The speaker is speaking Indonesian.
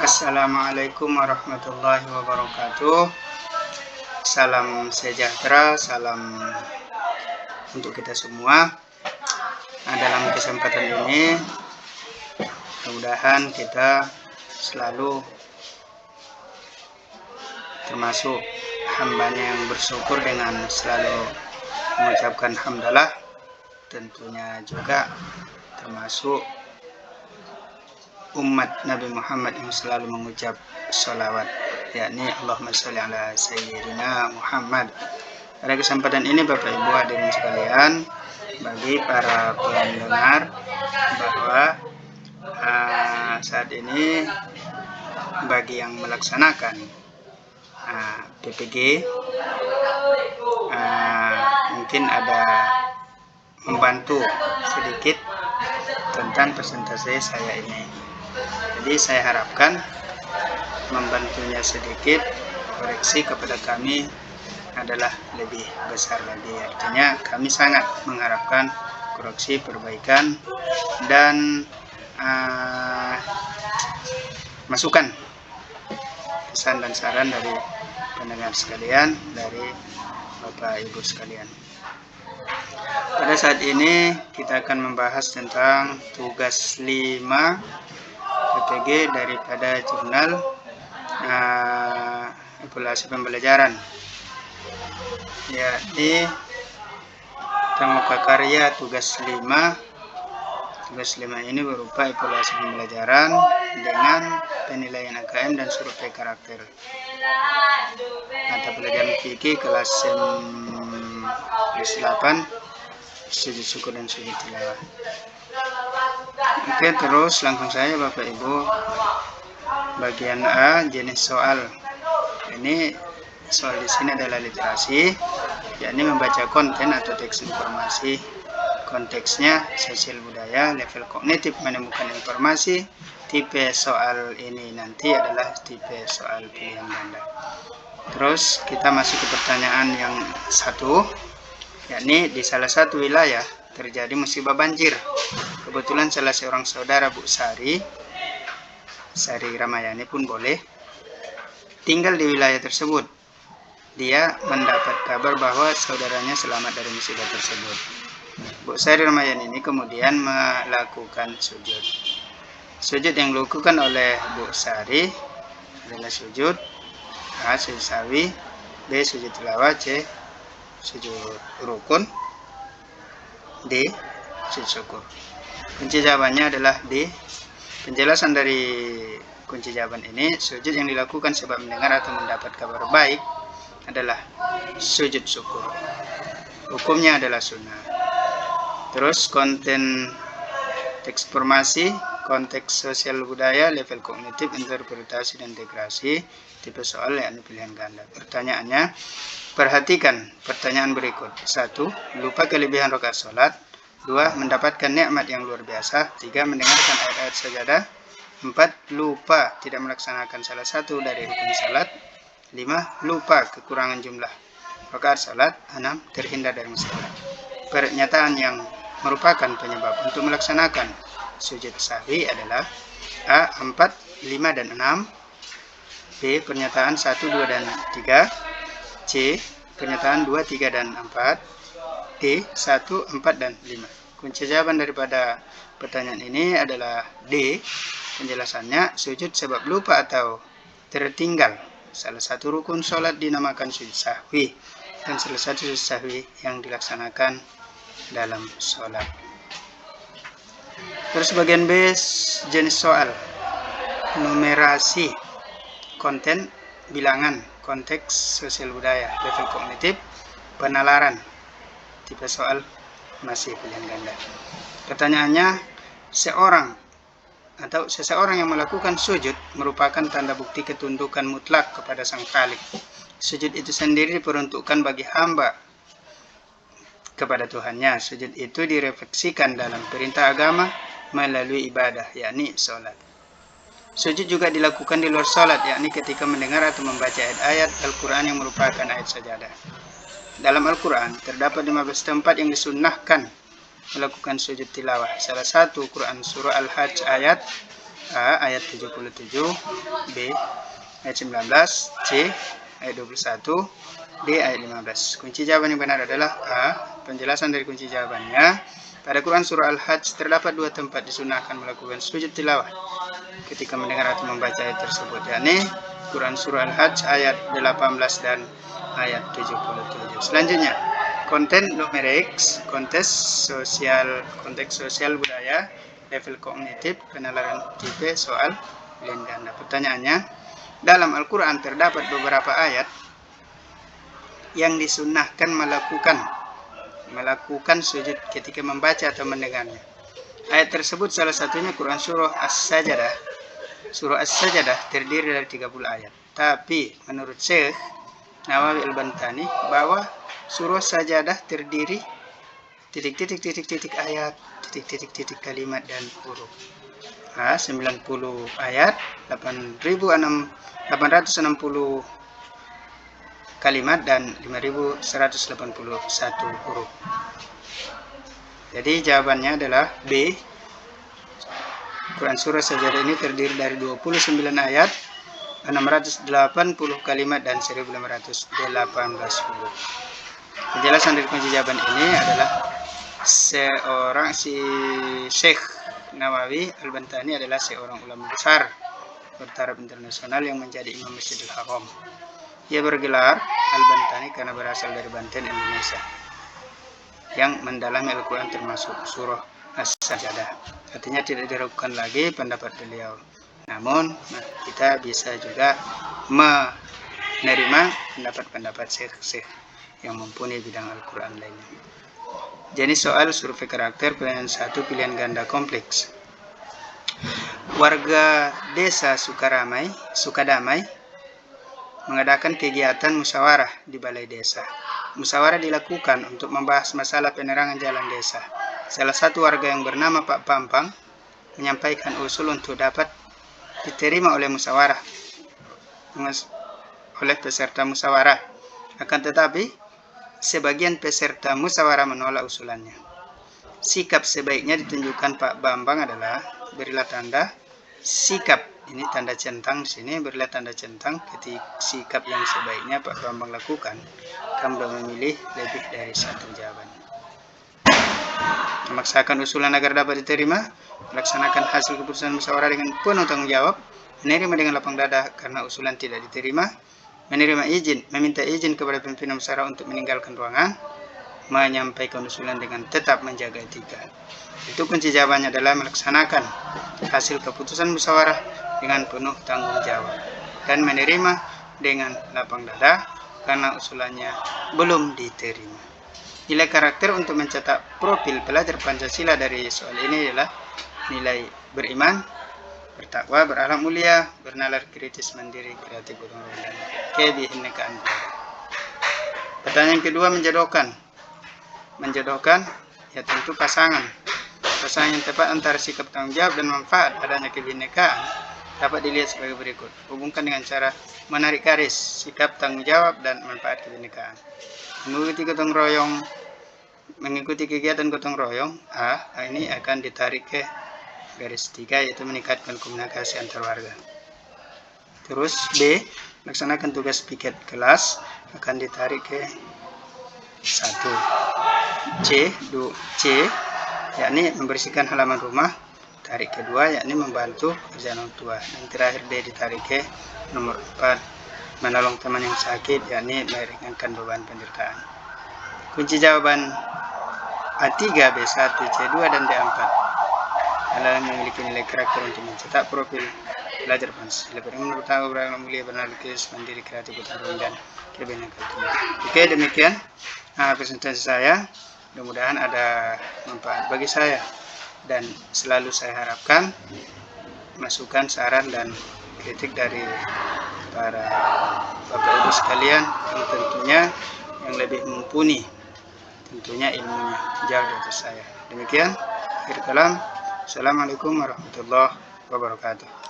Assalamualaikum warahmatullahi wabarakatuh. Salam sejahtera, salam untuk kita semua. Dalam kesempatan ini, mudah-mudahan kita selalu termasuk hambanya yang bersyukur dengan selalu mengucapkan hamdalah. Tentunya juga termasuk umat Nabi Muhammad yang selalu mengucap sholawat, yakni Allahumma sholli ala Sayyidina Muhammad. Pada kesempatan ini Bapak Ibu hadirin sekalian, bagi para pendengar bahwa saat ini bagi yang melaksanakan PPG mungkin ada membantu sedikit tentang presentasi saya ini. Jadi saya harapkan membantunya sedikit, koreksi kepada kami adalah lebih besar lagi. Artinya kami sangat mengharapkan koreksi, perbaikan, dan masukan, pesan dan saran dari pendengar sekalian, dari Bapak Ibu sekalian. Pada saat ini kita akan membahas tentang tugas 5 PPG daripada jurnal evaluasi pembelajaran, yakni Pramuka Karya tugas 5. Tugas 5 ini berupa evaluasi pembelajaran dengan penilaian AKM dan survei karakter. Mata pelajaran fikih kelas 8, sujud syukur dan sujud tilawah. Oke, terus langsung saja Bapak Ibu. Bagian A, jenis soal. Ini soal di sini adalah literasi, yakni membaca konten atau teks informasi. Konteksnya sosial budaya, level kognitif menemukan informasi. Tipe soal ini nanti adalah tipe soal pilihan ganda. Terus kita masuk ke pertanyaan yang satu, yakni di salah satu wilayah terjadi musibah banjir. Kebetulan salah seorang saudara Bu Sari Ramayani pun boleh, tinggal di wilayah tersebut. Dia mendapat kabar bahwa saudaranya selamat dari musibah tersebut. Bu Sari Ramayani ini kemudian melakukan sujud. Sujud yang dilakukan oleh Bu Sari adalah sujud A, sujud sawi, B, sujud tilawah, C, sujud rukun, D, sujud syukur. Kunci jawabannya adalah D. Penjelasan dari kunci jawaban ini, sujud yang dilakukan sebab mendengar atau mendapat kabar baik adalah sujud syukur. Hukumnya adalah sunnah. Terus konten teks informasi, konteks sosial budaya, level kognitif, interpretasi dan integrasi, tipe soal yakni pilihan ganda. Pertanyaannya, perhatikan pertanyaan berikut. 1. Lupa kelebihan rakaat sholat. 2. Mendapatkan nikmat yang luar biasa. 3. Mendengarkan ayat-ayat sajadah. 4. Lupa tidak melaksanakan salah satu dari rukun salat. 5. Lupa kekurangan jumlah rakaat salat. 6. Terhindar dari masalah. Pernyataan yang merupakan penyebab untuk melaksanakan sujud sahwi adalah A. 4, 5, dan 6. B. Pernyataan 1, 2, dan 3. C. Pernyataan 2, 3, dan 4. D. 1, 4, dan 5. Kunci jawaban daripada pertanyaan ini adalah D. Penjelasannya, sujud sebab lupa atau tertinggal salah satu rukun sholat dinamakan sujud sahwi, dan salah satu sujud sahwi yang dilaksanakan dalam sholat. Terus bagian B, jenis soal. Numerasi, konten, bilangan, konteks sosial budaya, level kognitif, penalaran, tipe soal masih pilihan ganda. Pertanyaannya, seseorang yang melakukan sujud merupakan tanda bukti ketundukan mutlak kepada Sang Khalik. Sujud itu sendiri diperuntukkan bagi hamba kepada Tuhannya. Sujud itu direfleksikan dalam perintah agama melalui ibadah, yakni sholat. Sujud juga dilakukan di luar sholat, yakni ketika mendengar atau membaca ayat-ayat Al-Quran yang merupakan ayat sajadah. Dalam Al-Quran terdapat 15 tempat yang disunnahkan melakukan sujud tilawah. Salah satu Quran surah Al-Hajj ayat A. Ayat 77, B. Ayat 19, C. Ayat 21, D. Ayat 15. Kunci jawaban yang benar adalah A. Penjelasan dari kunci jawabannya. Pada Quran Surah Al-Hajj terdapat dua tempat disunahkan melakukan sujud tilawah ketika mendengar atau membaca ayat tersebut, yakni Quran Surah Al-Hajj ayat 18 dan ayat 77. Selanjutnya, konten numerik, konteks sosial budaya, level kognitif, penalaran tipe, soal pilihan ganda. Pertanyaannya, dalam Al-Quran terdapat beberapa ayat yang disunahkan melakukan sujud ketika membaca atau mendengarnya. Ayat tersebut salah satunya Quran Surah As-Sajdah. Surah As-Sajdah terdiri dari 30 ayat. Tapi menurut Syekh Nawawi Al-Bantani bahwa Surah Sajadah terdiri titik-titik ayat, titik-titik kalimat dan huruf. 90 ayat, 860 kalimat dan 5181 huruf. Jadi jawabannya adalah B. Quran Surah Sajadah ini terdiri dari 29 ayat, 680 kalimat dan 1518 huruf. Penjelasan dari kunci jawaban ini adalah Syekh Nawawi Al-Bantani adalah seorang ulama besar bertaraf internasional yang menjadi Imam Masjidil Haram. Ia bergelar Al-Bantani karena berasal dari Banten, Indonesia, yang mendalami Al-Quran termasuk surah As-Sajdah. Artinya tidak diragukan lagi pendapat beliau. Namun kita bisa juga menerima pendapat syekh-syekh yang mumpuni bidang Al-Quran lainnya. Jenis soal survei karakter pilihan 1, pilihan ganda kompleks. Warga desa Sukadamai mengadakan kegiatan musyawarah di balai desa. Musyawarah dilakukan untuk membahas masalah penerangan jalan desa. Salah satu warga yang bernama Pak Pampang menyampaikan usul untuk dapat diterima oleh peserta musyawarah. Akan tetapi, sebagian peserta musyawarah menolak usulannya. Sikap sebaiknya ditunjukkan Pak Bambang adalah berilah tanda sikap. Ini tanda centang di sini, berilah tanda centang ketika sikap yang sebaiknya Pak Bambang lakukan. Kamu sudah memilih lebih dari satu jawaban. Memaksakan usulan agar dapat diterima, melaksanakan hasil keputusan musyawarah dengan penuh tanggung jawab, menerima dengan lapang dada karena usulan tidak diterima, meminta izin kepada pimpinan musyawarah untuk meninggalkan ruangan, menyampaikan usulan dengan tetap menjaga etika. Itu kunci jawabannya adalah melaksanakan hasil keputusan musyawarah dengan penuh tanggung jawab dan menerima dengan lapang dada karena usulannya belum diterima. Nilai karakter untuk mencetak profil pelajar Pancasila dari soal ini adalah nilai beriman, bertakwa, berakhlak mulia, bernalar kritis, mandiri, kreatif, gotong royong, dan kebinekaan. Pertanyaan kedua, menjodohkan ya tentu pasangan yang tepat antara sikap tanggung jawab dan manfaat adanya kebinekaan dapat dilihat sebagai berikut. Hubungkan dengan cara menarik garis sikap tanggung jawab dan manfaat kebinekaan. Mengikuti kegiatan gotong royong, ini akan ditarik ke garis 3, yaitu meningkatkan komunikasi antar warga. Terus B, melaksanakan tugas piket kelas, akan ditarik ke 1. C, yakni membersihkan halaman rumah, tarik kedua, yakni membantu kerjaan orang tua. Dan terakhir D, ditarik ke nomor 4, menolong teman yang sakit, yakni meringankan beban penderitaan. Kunci jawaban A3, B1, C2, dan D4 adalah memiliki nilai karakter untuk mencetak profil belajar Pancasila. Beriman, bertakwa, berakhlak mulia, bernalar kritis, mandiri, kreatif, gotong royong, dan kebinekaan. Oke, demikian presentasi saya. Mudah-mudahan ada manfaat bagi saya, dan selalu saya harapkan masukan, saran, dan kritik dari para Bapak Ibu sekalian yang tentunya yang lebih mumpuni, tentunya ilmunya jauh di atas saya. Demikian, akhir kalam. Assalamualaikum warahmatullahi wabarakatuh.